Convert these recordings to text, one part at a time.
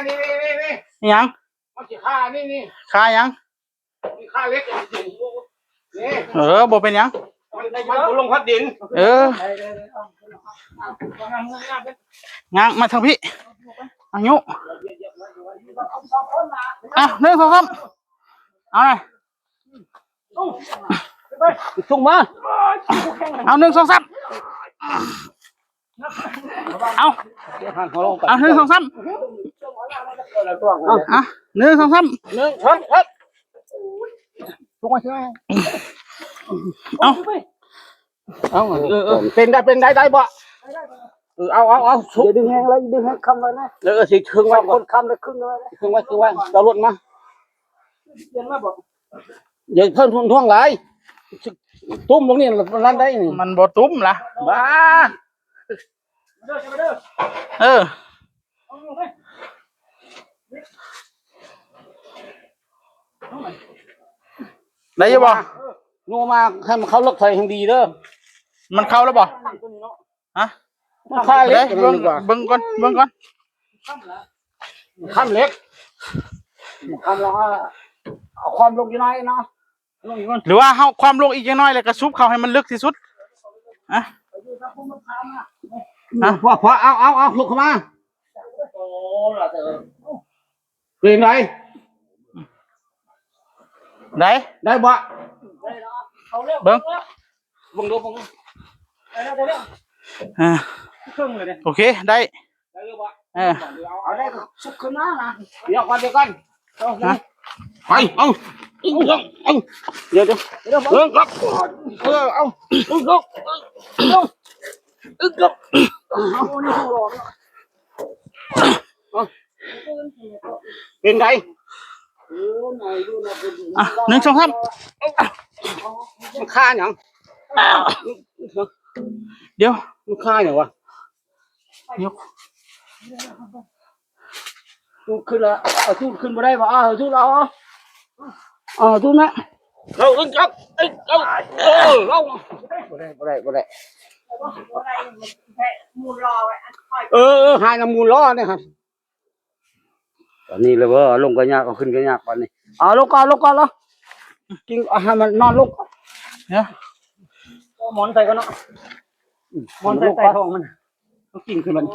นี่ยังมันจะฆ่านี่ค่ายัง มีฆ่าเล็กนี่บ่เป็นยังมันลงพัดดินงางมาทางพี่อายุ1 2 3เอาเลยส่งมาเอา1 2 3เอา1 2 31 2 3ครับส่งมาใช่ไหมเอาเป็นได้บ่เอาอย่าดึงแห้งเลยดึงแห้งคำไว้นะสิถึงไว้คนคำเลยครึ่งเลยถึงไว้เราลดมาเย็นมาบอกอย่าเพิ่มท่วงหลายตุ้มตรงนี้นั่นได้นี่มันบ่ตุ้มล่ะบ้าได้ยังบ่งัวมาให้มันเข้าเลิกไฟทางดีเด้อมันเข้าแล้วบ่ฮะมันค่าเล็กเบิ่งก่อนข้ามเล็กข้ามแล้วเอาความลงยังไงเนาะหรือว่าเฮาความลงอีกอย่างน้อยแล้วก็ซุบเข้าให้มันลึกที่สุดพอเอาลุกเข้ามาเป็นไงได้บ่เบิ่งดูโอเคได้เอาได้สุกขึ้นมานะเดี๋ยวกันไปเอาเดี๋ยวครับเอาเป็นไง1 2 3มันฆ่าอย่างเดี๋ยวมันฆ่าอย่างวะยกขึ้นละสู้ขึ้นมาได้ป่ะสู้เราสู้นะเราขึ้นครับเราบ่ได้หายน้ำมูลล้อเนี่ยครับตอนนี้เลยว่าลงกันยากเอาขึ้นกันยากตอนนี้ลงก่อนแล้วกินให้มันนอนลงเนี่ยหมอนใส่กันเนาะหมอนใส่ท้องมันต้องกินขึ้นมัน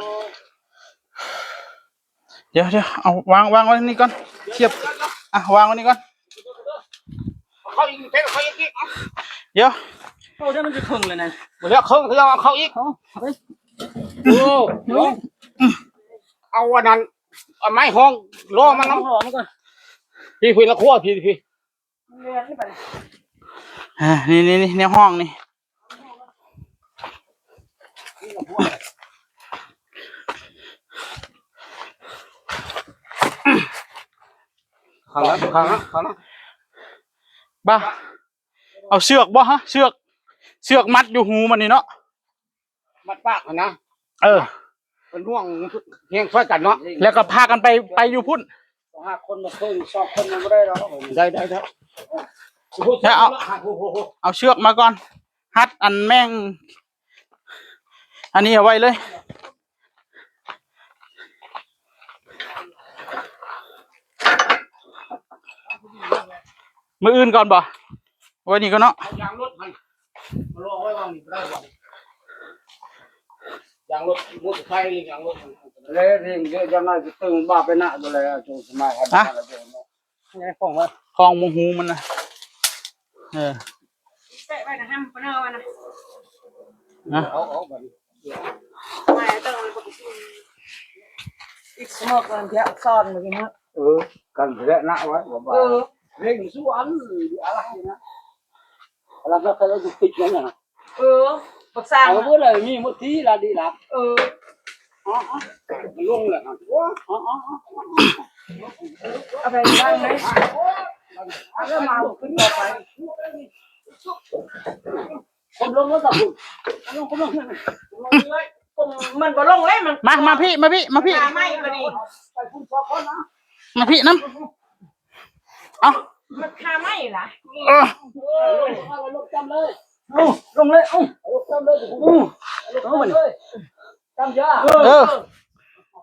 เดี๋ยวเอาวางไว้นี่ก่อนเทียบวางไว้นี่ก่อนเขาอีกเดี๋ยวได้มันจะครึ่งเลยนะเดี๋ยวครึ่งเอาเขาอีกเอาวันนั้นไม้ห้องล้อมันน้ำหอมก่อนพี่ละขั้วพี่นี่ในห้องนี่ขังแล้วบ้าเอาเชือกบ่ฮะเชือกมัดอยู่หูมันนี่เนาะมัดปากนะเป็นห่วงเพียงช่วยกันเนาะแล้วก็พากันไปอยู่พุ่น5 คนมาครึ่ง2 คนมันไม่ได้หรอกได้เอาเชือกมาก่อนฮัดอันแม่งอันนี้เอาไว้เลยมืออื่นก่อนบ่ไว้นี่ก็เนาะยางรถมันรอไว้วางนี่ได้บ่ยางรถไฟยางรถเลยเรื่องเยอะจังเลยตึงบ้าไปหน้าตัวเลยจูสมัยครับนี่ของมงหูมันนะเตะไปนะห้ามปนเอานะเอาไม่ต้องอีกสมองกันเที่ยวซ่อนเมื่อกี้นะกันเละหน้าไว้เร่งสู้อันอะไรนะอะไรก็เคยเราจะติดนั่นน่ะปักสร้างเอาเพื่ออะไรมีมุทีละดีละมันล่วงเลยเอาไปได้ไหมแล้วมาขึ้นต่อไปผมลงแล้วสับผมลงเลยมันก็ลงเลยมันมาพี่ไม่พอดีมาพี่น้ำเอามันคาไม่ล่ะลงจำเลยลงเลยจำเลยจำยา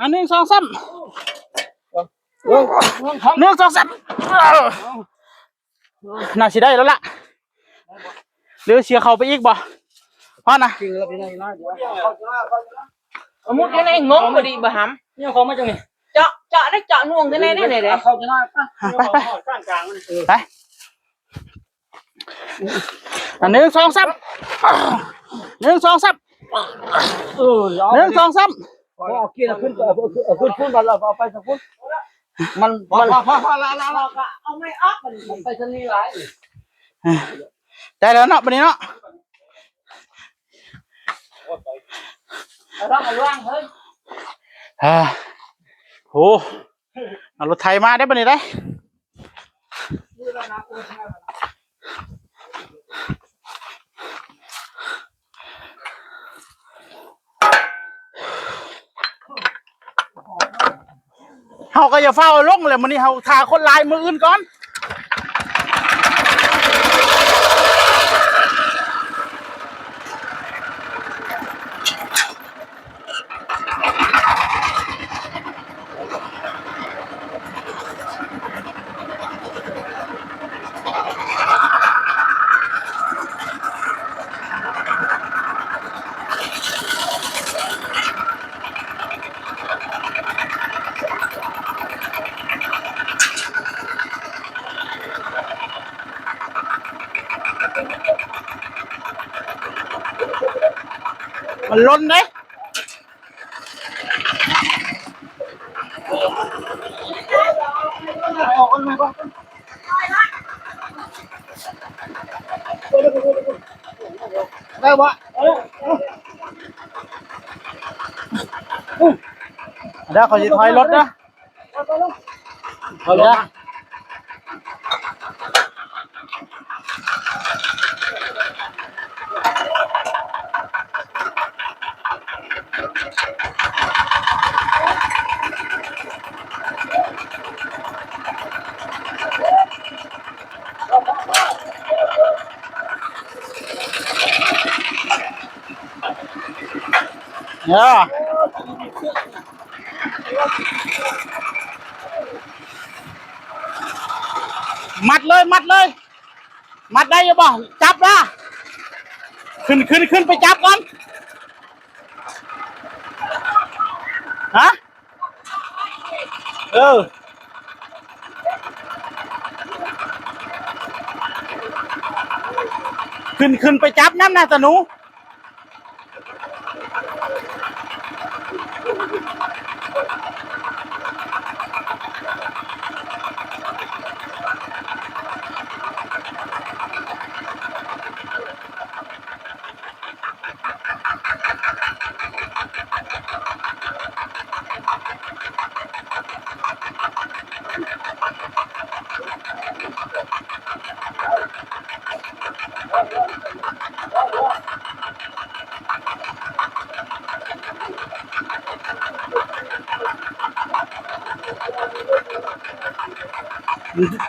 อันหนึ่งสองสามหนึ่งสองสามน่าสิได้แล้วล่ะหรือเสียเขาไปอีกบ่พอนะ มุดcái này ngốn mà đi bà hắm เนี่ยเขามาจังไง chọ đấy chọ nuông cái này này đấy เขาจะน่า ไปอันหนึ่งสองสามหนึ่งสองสามหนึ่งสองสาม เอาเกียร์ขึ้นขึ้นพุ่นมาเราเอาไปสักพุ่นมันพอละ ông ấy ấp mình ไปทางนี้หลาย ได้แล้วเนาะวันนี้เนาะ ở đó mà loang thôi โหเอารถไถมาได้ปะเนี่ยได้เฮาก็อย่าเฝ้าลงเลยมื้อนี้เฮาทาคนลายมืออื่นก่อนมันล้นเด้ได้บ่เดี๋ยวเขาจะถอยรถนะถอยรถมัดเลยมัดได้ยังบ่จับนะขึ้นไปจับก่อนฮะขึ้นไปจับน้ำนะตะหนู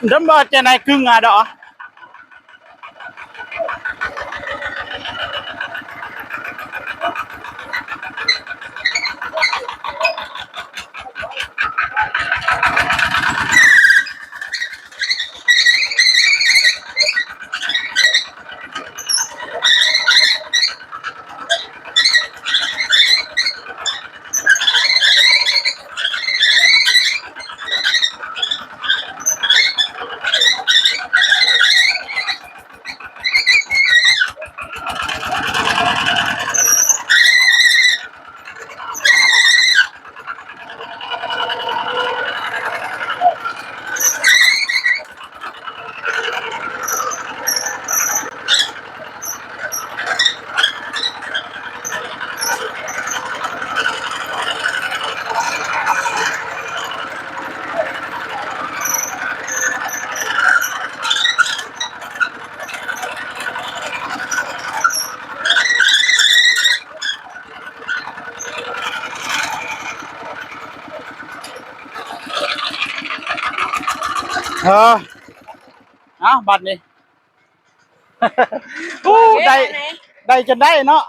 เริ่มว่าจะไหนครึ่งอ่ะดอก เอาบัตรนี่ โอ้ได้จนได้เนาะ